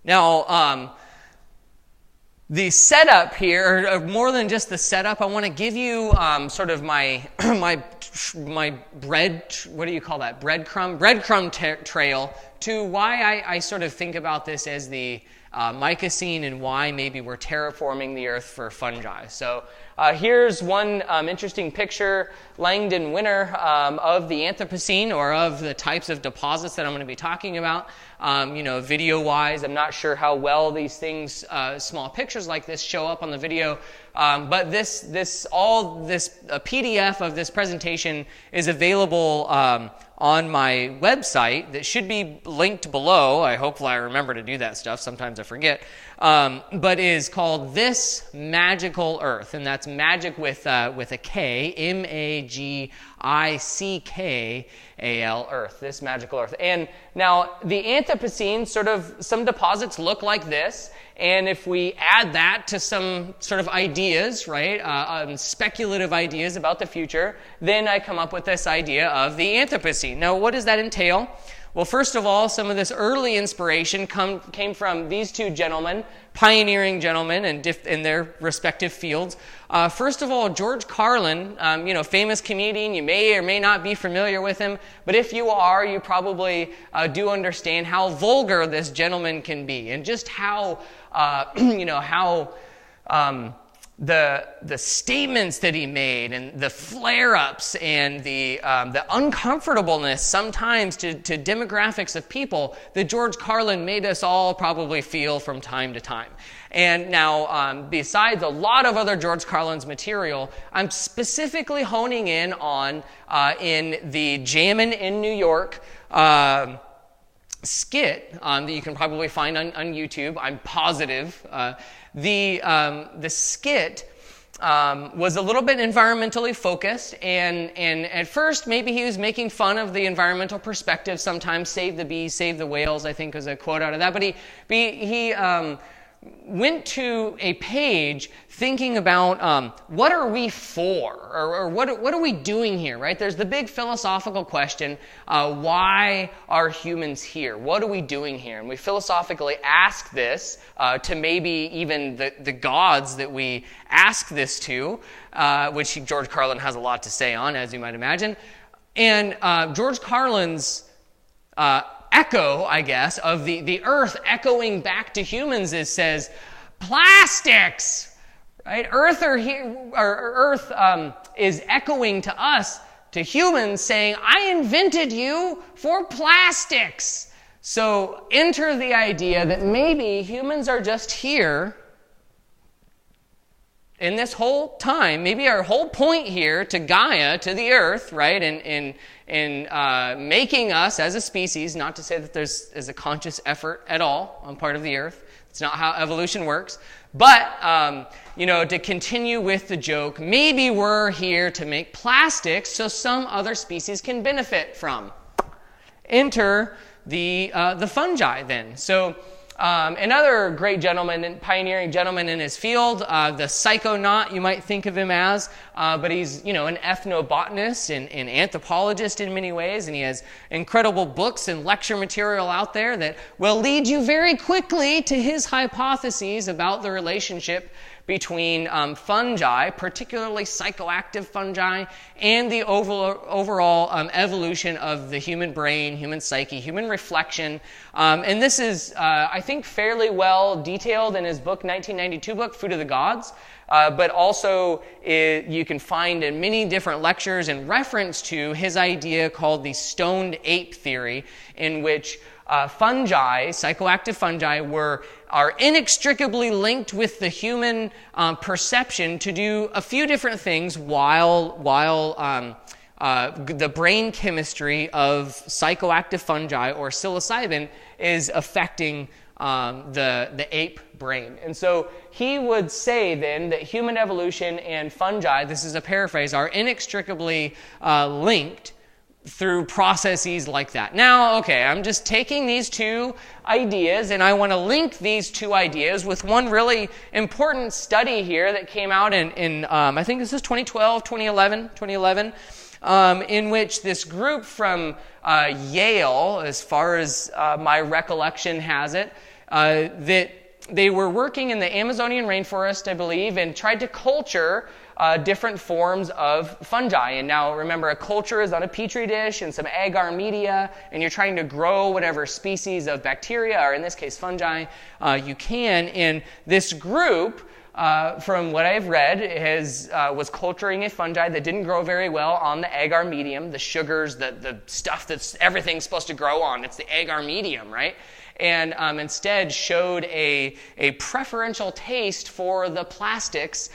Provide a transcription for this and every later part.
Now, the setup here, or more than just the setup, I want to give you sort of my breadcrumb trail to why I sort of think about this as the Mycocene and why maybe we're terraforming the earth for fungi. So here's one interesting picture, Langdon Winter, of the Anthropocene, or of the types of deposits that I'm going to be talking about. Video-wise, I'm not sure how well these things, small pictures like this, show up on the video. But this PDF of this presentation is available on my website that should be linked below. Hopefully I remember to do that stuff. Sometimes I forget. But is called This Magical Earth, and that's magic with a K, M-A-G-I-C-K-A-L, Earth, This Magical Earth. And now the Anthropocene, sort of some deposits look like this, and if we add that to some sort of ideas, right, speculative ideas about the future, then I come up with this idea of the Anthropocene. Now, what does that entail? Well, first of all, some of this early inspiration came from these two gentlemen, pioneering gentlemen in their respective fields. First of all, George Carlin, famous comedian. You may or may not be familiar with him, but if you are, you probably do understand how vulgar this gentleman can be, and just how the statements that he made, and the flare-ups, and the uncomfortableness sometimes to demographics of people that George Carlin made us all probably feel from time to time. And now, besides a lot of other George Carlin's material, I'm specifically honing in on in the Jammin' in New York skit that you can probably find on YouTube. I'm positive. The skit was a little bit environmentally focused, and at first maybe he was making fun of the environmental perspective. Sometimes "save the bees, save the whales," I think was a quote out of that. But he went to a page thinking about what are we for, or what are we doing here, right? There's the big philosophical question, why are humans here? What are we doing here? And we philosophically ask this to maybe even the gods that we ask this to, which George Carlin has a lot to say on, as you might imagine. And George Carlin's echo, I guess, of the earth echoing back to humans says, plastics, right? Earth is echoing to us, to humans, saying, I invented you for plastics. So enter the idea that maybe humans are just here in this whole time, maybe our whole point here to Gaia, to the earth, right, in making us as a species, not to say that there's a conscious effort at all on part of the earth. It's not how evolution works. But, to continue with the joke, maybe we're here to make plastics so some other species can benefit from. Enter the fungi then. So, another great gentleman, pioneering gentleman in his field, the psychonaut, you might think of him as, but he's, an ethnobotanist and anthropologist in many ways, and he has incredible books and lecture material out there that will lead you very quickly to his hypotheses about the relationship between fungi, particularly psychoactive fungi, and the overall evolution of the human brain, human psyche, human reflection. And this is, I think, fairly well detailed in his book, 1992 book, Food of the Gods. But also you can find in many different lectures in reference to his idea called the stoned ape theory, in which fungi, psychoactive fungi, are inextricably linked with the human perception to do a few different things while the brain chemistry of psychoactive fungi or psilocybin is affecting the ape brain. And so he would say then that human evolution and fungi, this is a paraphrase, are inextricably linked through processes like that. Now, okay, I'm just taking these two ideas and I want to link these two ideas with one really important study here that came out in I think this is 2011, in which this group from Yale, as far as my recollection has it, that they were working in the Amazonian rainforest, I believe, and tried to culture different forms of fungi. And now remember, a culture is on a petri dish and some agar media, and you're trying to grow whatever species of bacteria, or in this case fungi, you can. And this group, from what I've read, was culturing a fungi that didn't grow very well on the agar medium, the sugars, the stuff that's everything's supposed to grow on. It's the agar medium, right? And instead showed a preferential taste for the plastics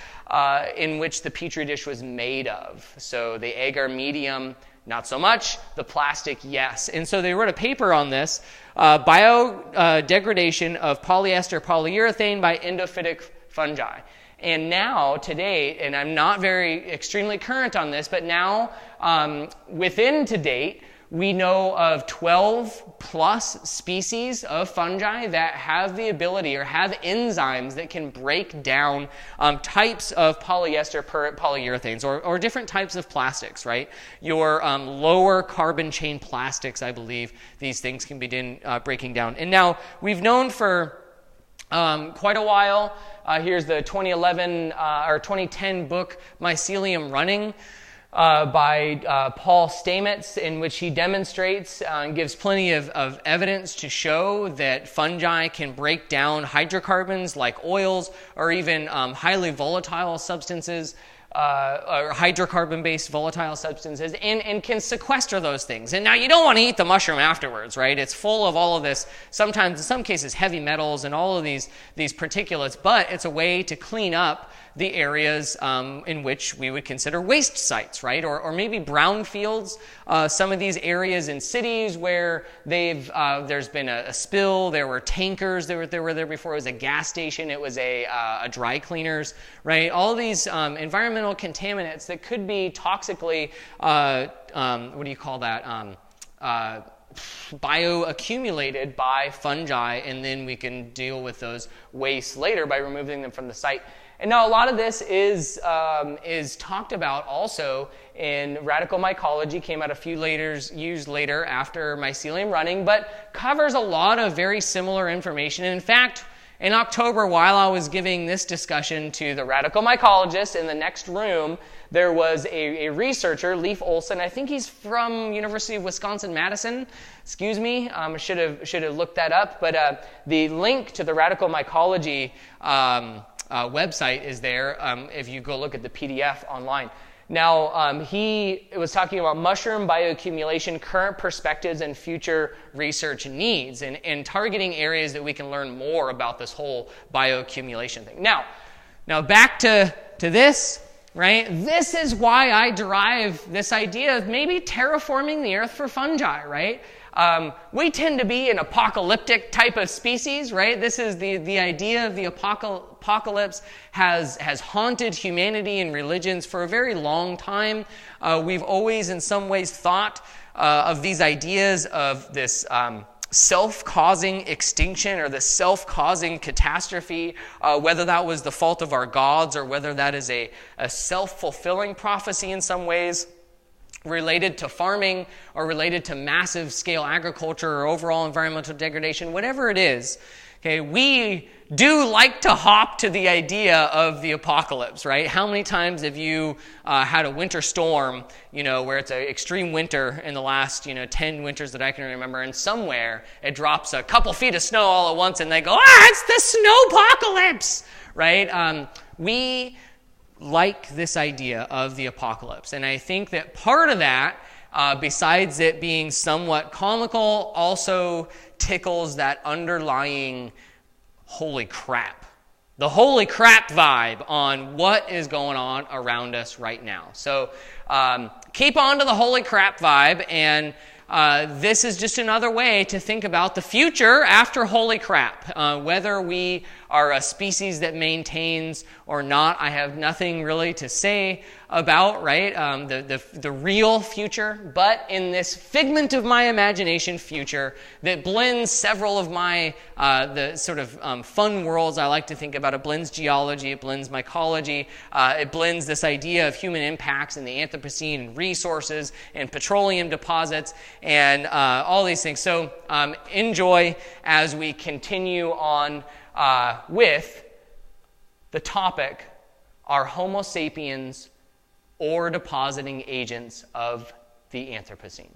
in which the petri dish was made of. So the agar medium, not so much. The plastic, yes. And so they wrote a paper on this, biodegradation of polyester polyurethane by endophytic fungi. And now, to date, and I'm not very extremely current on this, but now, within to date, we know of 12 plus species of fungi that have the ability or have enzymes that can break down types of polyester polyurethanes or different types of plastics, right? Your lower carbon chain plastics, I believe, these things can begin breaking down. And now we've known for quite a while. Here's the 2011 or 2010 book, Mycelium Running, by Paul Stamets, in which he demonstrates and gives plenty of evidence to show that fungi can break down hydrocarbons like oils or even highly volatile substances, or hydrocarbon-based volatile substances, and can sequester those things. And now you don't want to eat the mushroom afterwards, right? It's full of all of this, sometimes, in some cases, heavy metals and all of these particulates, but it's a way to clean up the areas in which we would consider waste sites, right? Or maybe brownfields, some of these areas in cities where there's been a spill, there were tankers that were there before, it was a gas station, it was a dry cleaners, right? All these environmental contaminants that could be toxically, what do you call that? Bioaccumulated by fungi, and then we can deal with those wastes later by removing them from the site. And now a lot of this is talked about also in Radical Mycology, came out a few years later after Mycelium Running, but covers a lot of very similar information. And in fact, in October, while I was giving this discussion to the radical mycologists in the next room, there was a researcher, Leif Olson. I think he's from University of Wisconsin-Madison. Excuse me, I should have looked that up. But the link to the Radical Mycology website is there if you go look at the PDF online. Now, he was talking about mushroom bioaccumulation, current perspectives, and future research needs, and targeting areas that we can learn more about this whole bioaccumulation thing. Now back to this, right? This is why I derive this idea of maybe terraforming the earth for fungi, right? We tend to be an apocalyptic type of species, right? This is the idea of the apocalypse has haunted humanity and religions for a very long time. We've always, in some ways, thought of these ideas of this self-causing extinction or the self-causing catastrophe, whether that was the fault of our gods or whether that is a self-fulfilling prophecy in some ways, related to farming or related to massive scale agriculture or overall environmental degradation, whatever it is, okay, we do like to hop to the idea of the apocalypse, right? How many times have you had a winter storm, where it's an extreme winter in the last, 10 winters that I can remember, and somewhere it drops a couple feet of snow all at once and they go, it's the snowpocalypse, right? We like this idea of the apocalypse. And I think that part of that, besides it being somewhat comical, also tickles that underlying holy crap. The holy crap vibe on what is going on around us right now. So keep on to the holy crap vibe, and this is just another way to think about the future after holy crap. Whether we are a species that maintains or not, I have nothing really to say about, right? The real future, but in this figment of my imagination future that blends several of my the sort of fun worlds I like to think about. It blends geology, it blends mycology, it blends this idea of human impacts in the Anthropocene and resources and petroleum deposits and all these things. So enjoy as we continue on with the topic, are Homo sapiens ore depositing agents of the Anthropocene?